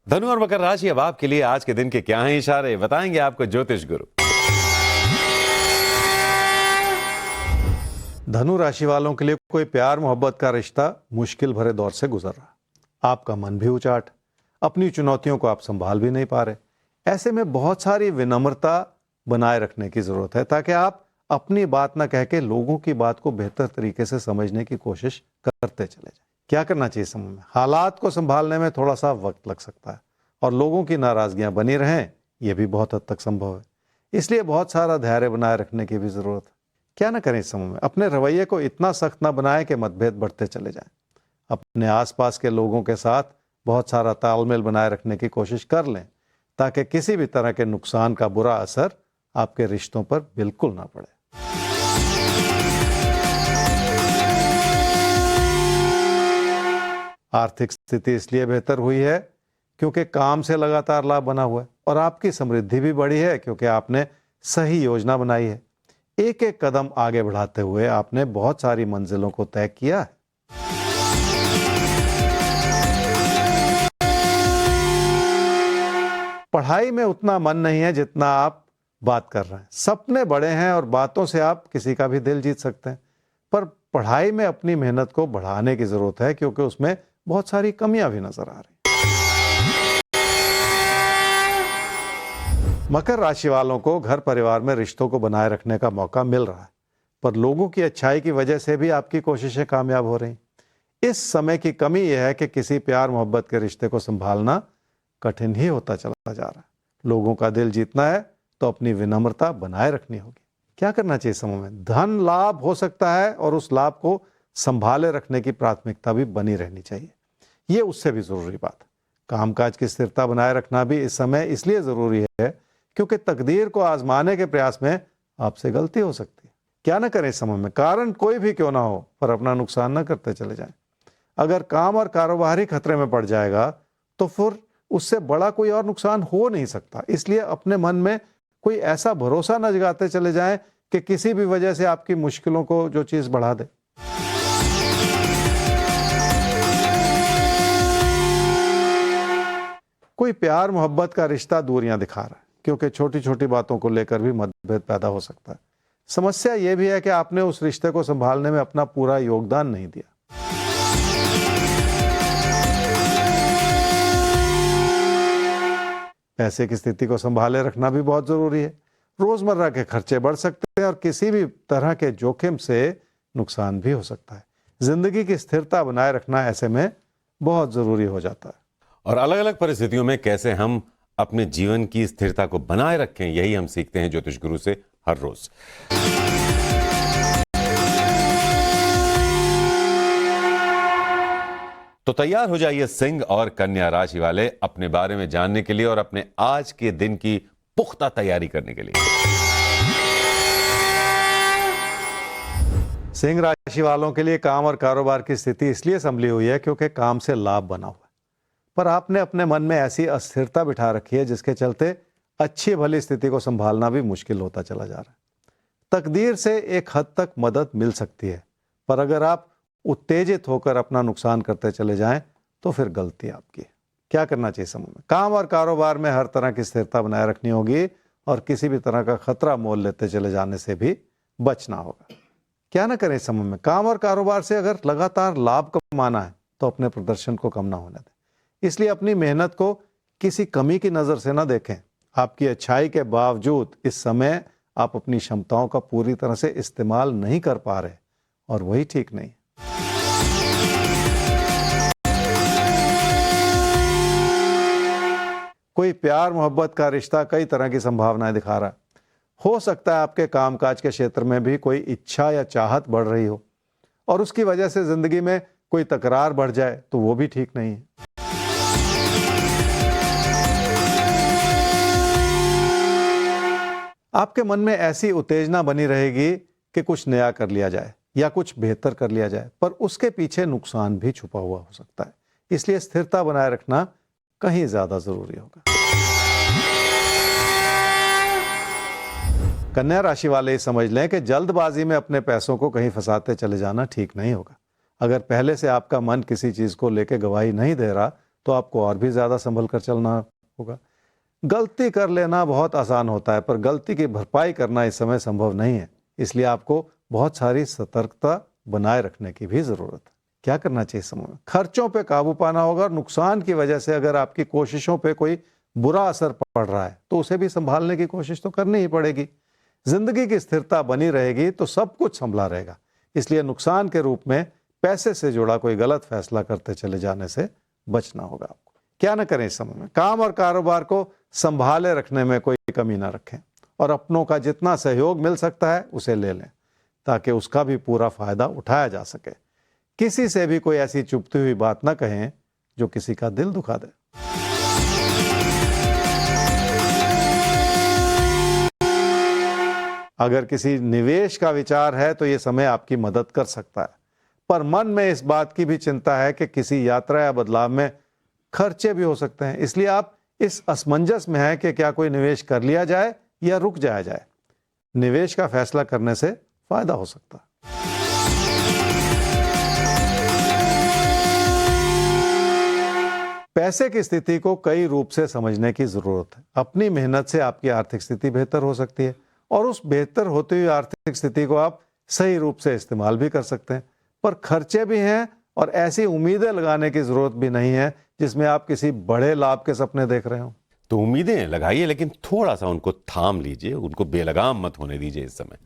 धनु और मकर राशि, अब आपके लिए आज के दिन के क्या हैं इशारे, बताएंगे आपको ज्योतिष गुरु। धनु राशि वालों के लिए कोई प्यार मोहब्बत का रिश्ता मुश्किल भरे दौर से गुजर रहा। आपका मन भी उचाट, अपनी चुनौतियों को आप संभाल भी नहीं पा रहे। ऐसे में बहुत सारी विनम्रता बनाए रखने की जरूरत है ताकि आप अपनी बात ना कह के लोगों की बात को बेहतर तरीके से समझने की कोशिश करते चले जाएं। क्या करना चाहिए समय में? हालात को संभालने में थोड़ा सा वक्त लग सकता है और लोगों की नाराजगियां बनी रहें, यह भी बहुत हद तक संभव है। इसलिए बहुत सारा धैर्य बनाए रखने की भी जरूरत है। क्या ना करें इस समय में? अपने रवैये को इतना सख्त ना बनाएं कि मतभेद बढ़ते चले जाएं। अपने आसपास के लोगों के साथ बहुत सारा तालमेल बनाए रखने की कोशिश कर लें ताकि किसी भी तरह के नुकसान का बुरा असर आपके रिश्तों पर बिल्कुल ना पड़े। आर्थिक स्थिति इसलिए बेहतर हुई है क्योंकि काम से लगातार लाभ बना हुआ है और आपकी समृद्धि भी बढ़ी है क्योंकि आपने सही योजना बनाई है। एक एक कदम आगे बढ़ाते हुए आपने बहुत सारी मंजिलों को तय किया है। पढ़ाई में उतना मन नहीं है जितना आप बात कर रहे हैं। सपने बड़े हैं और बातों से आप किसी का भी दिल जीत सकते हैं, पर पढ़ाई में अपनी मेहनत को बढ़ाने की जरूरत है क्योंकि उसमें बहुत सारी कमियां भी नजर आ रही। मकर राशि वालों को घर परिवार में रिश्तों को बनाए रखने का मौका मिल रहा है, पर लोगों की अच्छाई की वजह से भी आपकी कोशिशें कामयाब हो रही। इस समय की कमी यह है कि किसी प्यार मोहब्बत के रिश्ते को संभालना कठिन ही होता चला जा रहा है। लोगों का दिल जीतना है तो अपनी विनम्रता बनाए रखनी होगी। क्या करना चाहिए समय में? धन लाभ हो सकता है और उस लाभ को संभाले रखने की प्राथमिकता भी बनी रहनी चाहिए। ये उससे भी जरूरी बात है। कामकाज की स्थिरता बनाए रखना भी इस समय इसलिए जरूरी है क्योंकि तकदीर को आजमाने के प्रयास में आपसे गलती हो सकती है। क्या ना करें इस समय में? कारण कोई भी क्यों ना हो, पर अपना नुकसान न करते चले जाएं। अगर काम और कारोबार ही खतरे में पड़ जाएगा तो फिर उससे बड़ा कोई और नुकसान हो नहीं सकता। इसलिए अपने मन में कोई ऐसा भरोसा न जगाते चले जाएं कि किसी भी वजह से आपकी मुश्किलों को जो चीज बढ़ा दे। कोई प्यार मोहब्बत का रिश्ता दूरियां दिखा रहा है क्योंकि छोटी छोटी बातों को लेकर भी मतभेद पैदा हो सकता है। समस्या यह भी है कि आपने उस रिश्ते को संभालने में अपना पूरा योगदान नहीं दिया। पैसे की स्थिति को संभाले रखना भी बहुत जरूरी है। रोजमर्रा के खर्चे बढ़ सकते हैं और किसी भी तरह के जोखिम से नुकसान भी हो सकता है। जिंदगी की स्थिरता बनाए रखना ऐसे में बहुत जरूरी हो जाता है। और अलग अलग परिस्थितियों में कैसे हम अपने जीवन की स्थिरता को बनाए रखें, यही हम सीखते हैं ज्योतिष गुरु से हर रोज। तो तैयार हो जाइए सिंह और कन्या राशि वाले अपने बारे में जानने के लिए और अपने आज के दिन की पुख्ता तैयारी करने के लिए। सिंह राशि वालों के लिए काम और कारोबार की स्थिति इसलिए संभली हुई है क्योंकि काम से लाभ बना हुआ है, पर आपने अपने मन में ऐसी अस्थिरता बिठा रखी है जिसके चलते अच्छी भली स्थिति को संभालना भी मुश्किल होता चला जा रहा है। तकदीर से एक हद तक मदद मिल सकती है, पर अगर आप उत्तेजित होकर अपना नुकसान करते चले जाएं तो फिर गलती आपकी है। क्या करना चाहिए समय में? काम और कारोबार में हर तरह की स्थिरता बनाए रखनी होगी और किसी भी तरह का खतरा मोल लेते चले जाने से भी बचना होगा। क्या ना करें समय में? काम और कारोबार से अगर लगातार लाभ कमाना है तो अपने प्रदर्शन को कम ना होने दें। इसलिए अपनी मेहनत को किसी कमी की नजर से ना देखें। आपकी अच्छाई के बावजूद इस समय आप अपनी क्षमताओं का पूरी तरह से इस्तेमाल नहीं कर पा रहे और वही ठीक नहीं। कोई प्यार मोहब्बत का रिश्ता कई तरह की संभावनाएं दिखा रहा है। हो सकता है आपके कामकाज के क्षेत्र में भी कोई इच्छा या चाहत बढ़ रही हो और उसकी वजह से जिंदगी में कोई तकरार बढ़ जाए तो वो भी ठीक नहीं है। आपके मन में ऐसी उत्तेजना बनी रहेगी कि कुछ नया कर लिया जाए या कुछ बेहतर कर लिया जाए, पर उसके पीछे नुकसान भी छुपा हुआ हो सकता है। इसलिए स्थिरता बनाए रखना कहीं ज्यादा जरूरी होगा। कन्या राशि वाले समझ लें कि जल्दबाजी में अपने पैसों को कहीं फंसाते चले जाना ठीक नहीं होगा। अगर पहले से आपका मन किसी चीज को लेकर गवाही नहीं दे रहा तो आपको और भी ज़्यादा संभल कर चलना होगा। गलती कर लेना बहुत आसान होता है, पर गलती की भरपाई करना इस समय संभव नहीं है। इसलिए आपको बहुत सारी सतर्कता बनाए रखने की भी ज़रूरत है। क्या करना चाहिए इस समय में? खर्चों पे काबू पाना होगा और नुकसान की वजह से अगर आपकी कोशिशों पे कोई बुरा असर पड़ रहा है तो उसे भी संभालने की कोशिश तो करनी ही पड़ेगी। जिंदगी की स्थिरता बनी रहेगी तो सब कुछ संभला रहेगा। इसलिए नुकसान के रूप में पैसे से जुड़ा कोई गलत फैसला करते चले जाने से बचना होगा आपको। क्या न करें इस समय में? काम और कारोबार को संभाले रखने में कोई कमी ना रखें और अपनों का जितना सहयोग मिल सकता है उसे ले लें ताकि उसका भी पूरा फायदा उठाया जा सके। किसी से भी कोई ऐसी चुभती हुई बात ना कहें जो किसी का दिल दुखा दे। अगर किसी निवेश का विचार है तो ये समय आपकी मदद कर सकता है, पर मन में इस बात की भी चिंता है कि किसी यात्रा या बदलाव में खर्चे भी हो सकते हैं। इसलिए आप इस असमंजस में हैं कि क्या कोई निवेश कर लिया जाए या रुक जाया जाए। निवेश का फैसला करने से फायदा हो सकता है। पैसे की स्थिति को कई रूप से समझने की जरूरत है। अपनी मेहनत से आपकी आर्थिक स्थिति बेहतर हो सकती है और उस बेहतर होती हुई आर्थिक स्थिति को आप सही रूप से इस्तेमाल भी कर सकते हैं, पर खर्चे भी हैं और ऐसी उम्मीदें लगाने की जरूरत भी नहीं है जिसमें आप किसी बड़े लाभ के सपने देख रहे हो। तो उम्मीदें लगाइए, लेकिन थोड़ा सा उनको थाम लीजिए, उनको बेलगाम मत होने दीजिए इस समय।